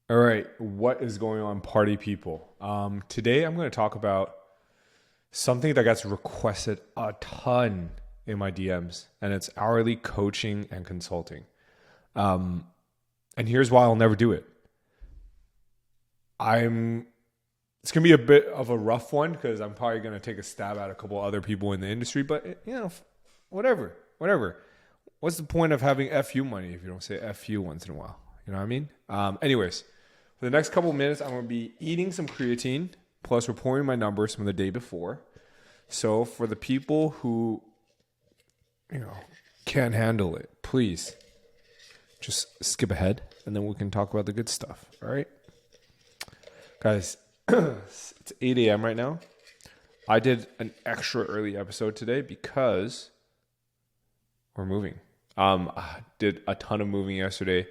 All right, what is going on, party people? Today I'm going to talk about something that gets requested a ton in my DMs, and it's hourly coaching and consulting. And here's why I'll never do it. I'm. It's going to be a bit of a rough one because I'm probably going to take a stab at a couple other people in the industry, but whatever. What's the point of having FU money if you don't say FU once in a while? You know what I mean? Anyways, for the next couple of minutes, I'm going to be eating some creatine plus reporting my numbers from the day before. So for the people who, can't handle it, please just skip ahead and then we can talk about the good stuff. All right? Guys, it's 8 a.m. right now. I did an extra early episode today because we're moving. I did a ton of moving yesterday.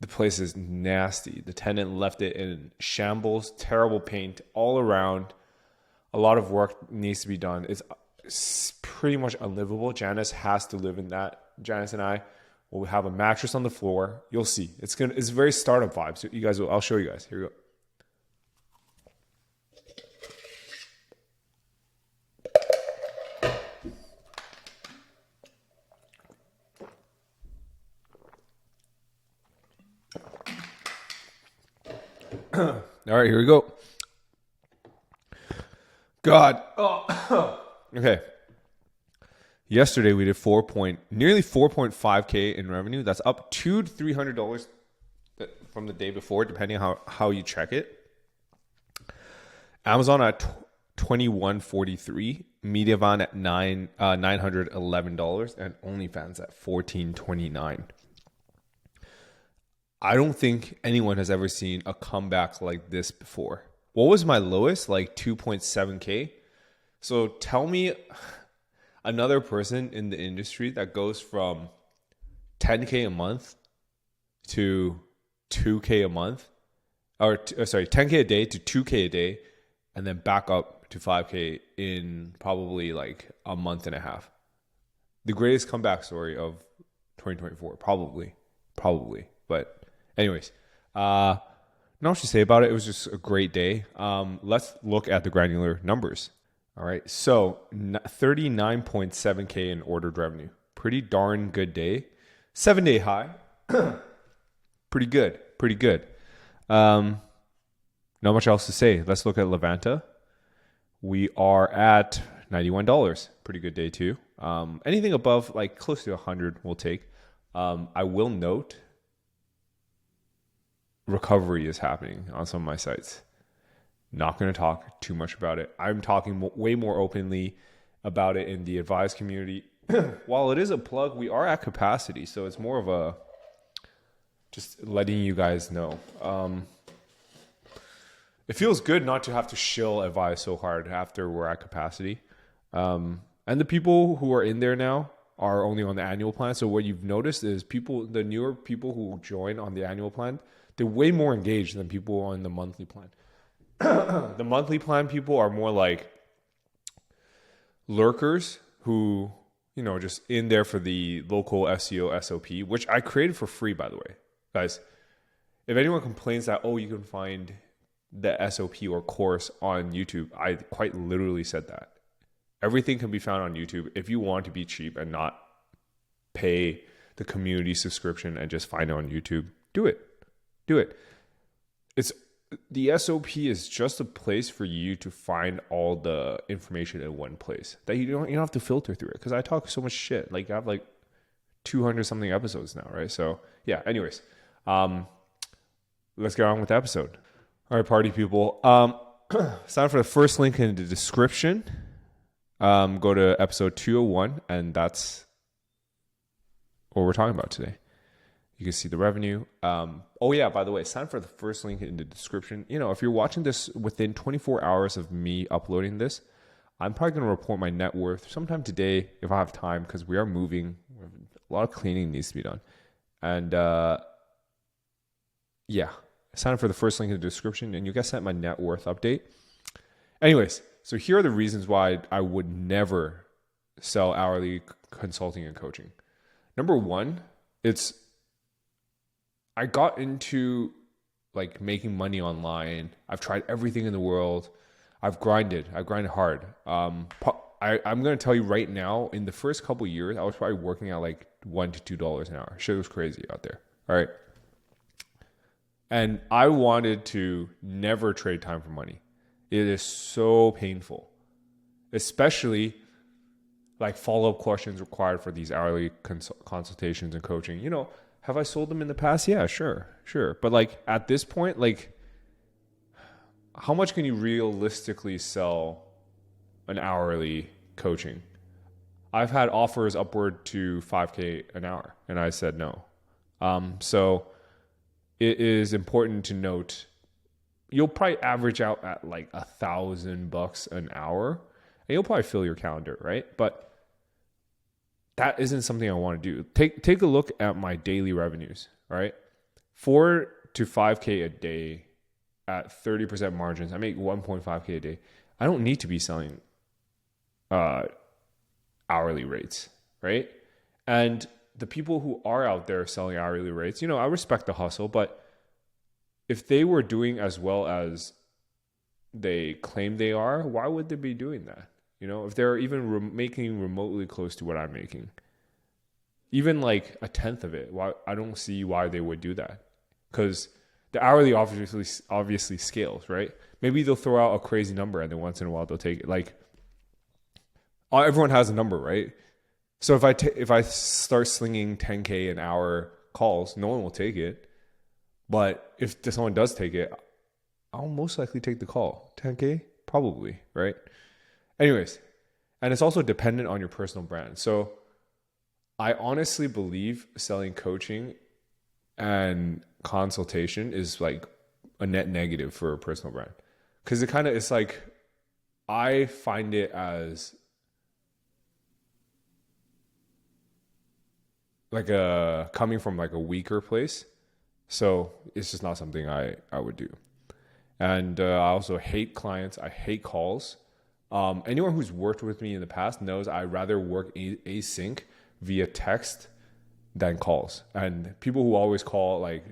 The place is nasty. The tenant left it in shambles, terrible paint all around. A lot of work needs to be done. It's pretty much unlivable. Janice has to live in that. Janice and I will have a mattress on the floor. You'll see. It's very startup vibes. So I'll show you guys. Here we go. All right, here we go. God. Oh. Okay. Yesterday we did nearly 4.5K in revenue. That's up $200 to $300 from the day before, depending on how you check it. Amazon at $21.43, Mediavine at $911, and OnlyFans at $14.29. I don't think anyone has ever seen a comeback like this before. What was my lowest? Like 2.7K. So tell me another person in the industry that goes from 10K a month to 2K a month, or 10K a day to 2K a day, and then back up to 5K in probably like a month and a half. The greatest comeback story of 2024, probably. But anyways, not much to say about it. It was just a great day. Let's look at the granular numbers. All right, so 39.7K in ordered revenue. Pretty darn good day. 7-day high. Pretty good. Not much else to say. Let's look at Levanta. We are at $91. Pretty good day too. Anything above like close to 100 we'll take. I will note recovery is happening on some of my sites. Not going to talk too much about it. I'm talking way more openly about it in the advised community. While it is a plug, we are at capacity, so it's more of a just letting you guys know. It feels good not to have to shill advise so hard after we're at capacity. And the people who are in there now are only on the annual plan. So what you've noticed is the newer people who join on the annual plan, they're way more engaged than people on the monthly plan. The monthly plan people are more like lurkers who, just in there for the local SEO SOP, which I created for free, by the way. Guys, if anyone complains that, you can find the SOP or course on YouTube, I quite literally said that. Everything can be found on YouTube. If you want to be cheap and not pay the community subscription and just find it on YouTube, do it. The SOP is just a place for you to find all the information in one place that you don't have to filter through it. Because I talk so much shit. Like I have like 200 something episodes now, right? So yeah. Anyways, let's get on with the episode. All right, party people. Sign for the first link in the description. Go to episode 201, and that's what we're talking about today. You can see the revenue. By the way, sign for the first link in the description. If you're watching this within 24 hours of me uploading this, I'm probably going to report my net worth sometime today if I have time, because we are moving. A lot of cleaning needs to be done. And sign up for the first link in the description, and you get sent my net worth update. Anyways, so here are the reasons why I would never sell hourly consulting and coaching. Number one, I got into like making money online. I've tried everything in the world. I've grinded hard. I'm going to tell you right now, in the first couple of years, I was probably working at like $1 to $2 an hour. Shit was crazy out there. All right. And I wanted to never trade time for money. It is so painful, especially like follow-up questions required for these hourly consultations and coaching. You know, have I sold them in the past? Yeah, sure. But like at this point, like how much can you realistically sell an hourly coaching? I've had offers upward to 5K an hour and I said no. So it is important to note you'll probably average out at like $1,000 an hour and you'll probably fill your calendar, right? But that isn't something I want to do. Take a look at my daily revenues, right? 4 to 5K a day at 30% margins. I make 1.5K a day. I don't need to be selling hourly rates, right? And the people who are out there selling hourly rates, you know, I respect the hustle, but if they were doing as well as they claim they are, why would they be doing that? You know, if they're even making remotely close to what I'm making, even like a tenth of it, why I don't see why they would do that. Because the hourly obviously scales, right? Maybe they'll throw out a crazy number and then once in a while they'll take it. Like everyone has a number, right? So if I start slinging 10K an hour calls, no one will take it. But if someone does take it, I'll most likely take the call. 10K, probably, right? Anyways, and it's also dependent on your personal brand. So I honestly believe selling coaching and consultation is like a net negative for a personal brand. Because it's like, I find it as like coming from like a weaker place. So it's just not something I would do. And I also hate clients. I hate calls. Anyone who's worked with me in the past knows I rather work async via text than calls. And people who always call, like,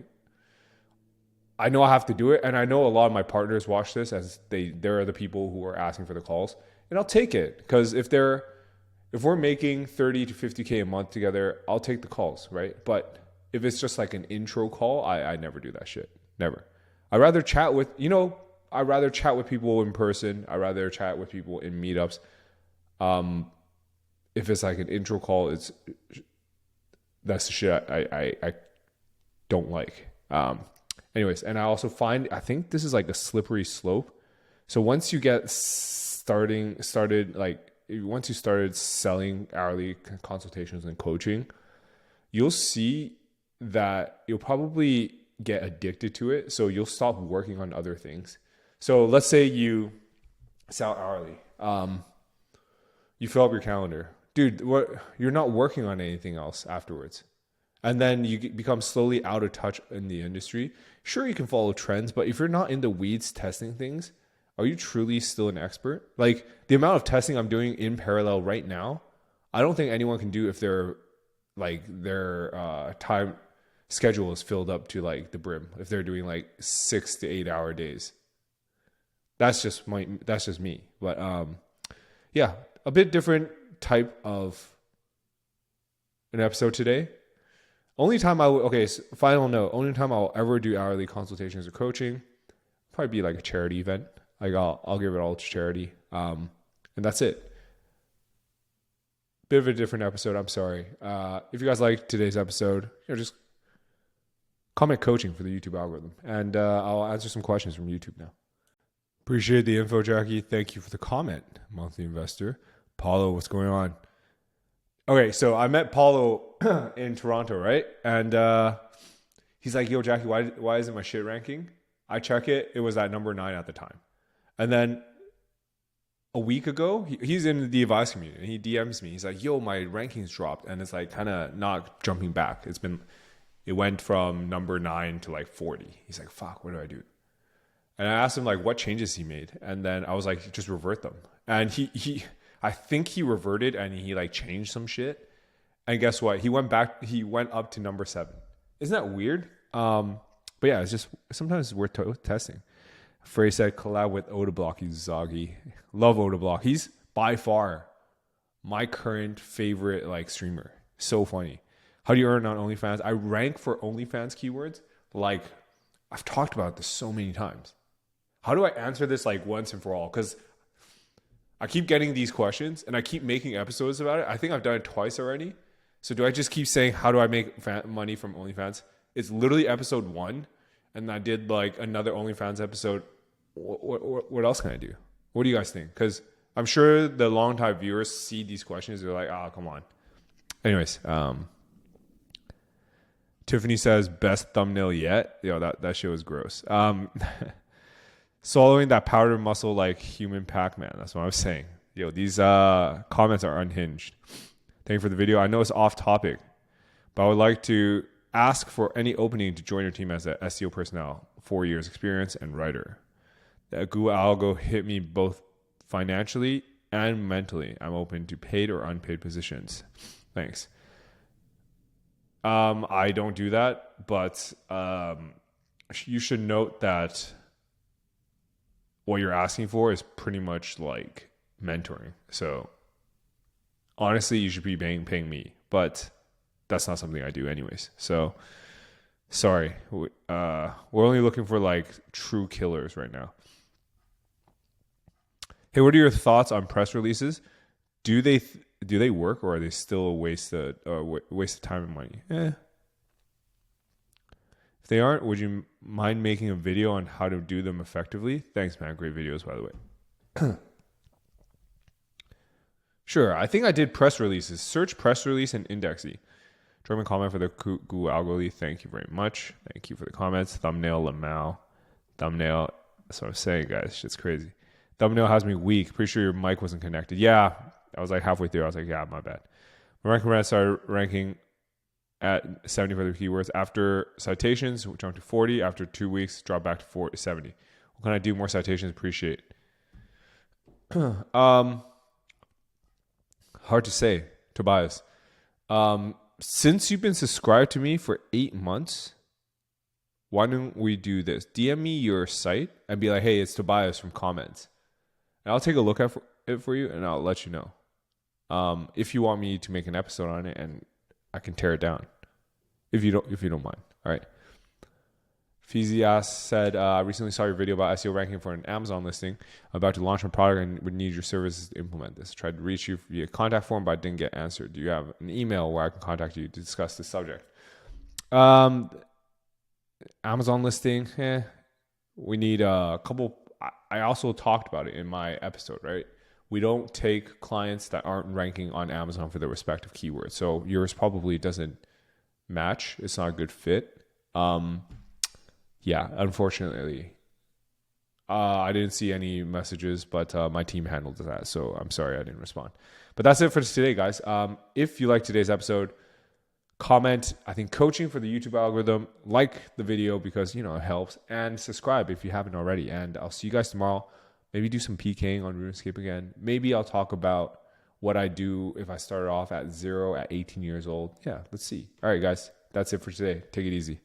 I know I have to do it. And I know a lot of my partners watch this as they're the people who are asking for the calls. And I'll take it. Because if we're making 30 to 50K a month together, I'll take the calls, right? But if it's just like an intro call, I never do that shit. Never. I'd rather chat with people in person. I'd rather chat with people in meetups. If it's like an intro call, that's the shit I don't like. Anyways, and I think this is like a slippery slope. So once you get once you started selling hourly consultations and coaching, you'll see that you'll probably get addicted to it. So you'll stop working on other things. So let's say you sell hourly. You fill up your calendar. Dude, you're not working on anything else afterwards. And then you become slowly out of touch in the industry. Sure, you can follow trends, but if you're not in the weeds testing things, are you truly still an expert? Like the amount of testing I'm doing in parallel right now, I don't think anyone can do if their time schedule is filled up to like the brim. If they're doing like 6 to 8 hour days, that's just me. But yeah, a bit different type of an episode today. Final note. Only time I'll ever do hourly consultations or coaching, probably be like a charity event. Like I'll give it all to charity. And that's it. Bit of a different episode. I'm sorry. If you guys liked today's episode, just comment coaching for the YouTube algorithm. And I'll answer some questions from YouTube now. Appreciate the info, Jackie. Thank you for the comment, monthly investor. Paulo, what's going on? Okay, so I met Paulo in Toronto, right? And he's like, yo, Jackie, why isn't my shit ranking? I check it. It was at number 9 at the time. And then a week ago, he's in the advice community and he DMs me. He's like, yo, my rankings dropped. And it's like kind of not jumping back. It went from number 9 to like 40. He's like, fuck, what do I do? And I asked him like what changes he made. And then I was like, just revert them. And I think he reverted and he like changed some shit. And guess what? He went up to number 7. Isn't that weird? But yeah, it's just sometimes it's worth testing. Frey said collab with Odablock. He's Zoggy. Love Odablock. He's by far my current favorite like streamer. So funny. How do you earn on OnlyFans? I rank for OnlyFans keywords. Like I've talked about this so many times. How do I answer this like once and for all? Because I keep getting these questions and I keep making episodes about it. I think I've done it twice already. So do I just keep saying, how do I make money from OnlyFans? It's literally episode 1. And I did like another OnlyFans episode. What else can I do? What do you guys think? Because I'm sure the long-time viewers see these questions. They're like, oh, come on. Anyways, Tiffany says, best thumbnail yet. Yo, that shit was gross. Swallowing that powdered muscle like human Pac-Man. That's what I was saying. Yo, these comments are unhinged. Thank you for the video. I know it's off topic, but I would like to ask for any opening to join your team as an SEO personnel, 4 years experience and writer. The Google algo hit me both financially and mentally. I'm open to paid or unpaid positions. Thanks. I don't do that, but you should note that what you're asking for is pretty much like mentoring. So honestly, you should be paying me, but that's not something I do anyways. So sorry. We're only looking for like true killers right now. Hey, what are your thoughts on press releases? Do they work, or are they still a waste of time and money? If they aren't, would you mind making a video on how to do them effectively? Thanks, man. Great videos, by the way. Sure. I think I did press releases. Search press release and Indexsy. Join my comment for the Google algorithm. Thank you very much. Thank you for the comments. Thumbnail, Lamau. Thumbnail. That's what I'm saying, guys. Shit's crazy. Thumbnail has me weak. Pretty sure your mic wasn't connected. Yeah. I was like halfway through. I was like, yeah, my bad. My ranking brand started ranking at 70 for the keywords. After citations, we jumped to 40. After 2 weeks, dropped back to 70. What can I do? More citations? Appreciate. Hard to say, Tobias. Since you've been subscribed to me for 8 months, why don't we do this? DM me your site and be like, hey, it's Tobias from comments. And I'll take a look at it for you and I'll let you know. If you want me to make an episode on it, and I can tear it down. If you don't mind. All right. Feezias said, I recently saw your video about SEO ranking for an Amazon listing. I'm about to launch my product and would need your services to implement this. Tried to reach you via contact form, but I didn't get answered. Do you have an email where I can contact you to discuss this subject? Amazon listing, we need a couple. I also talked about it in my episode, right? We don't take clients that aren't ranking on Amazon for their respective keywords. So yours probably doesn't match. It's not a good fit. Yeah, unfortunately, I didn't see any messages, but my team handled that. So I'm sorry I didn't respond. But that's it for today, guys. If you like today's episode, comment, I think, coaching for the YouTube algorithm, like the video because, it helps, and subscribe if you haven't already. And I'll see you guys tomorrow. Maybe do some PKing on RuneScape again. Maybe I'll talk about what I do if I started off at 0 at 18 years old. Yeah, let's see. All right, guys, that's it for today. Take it easy.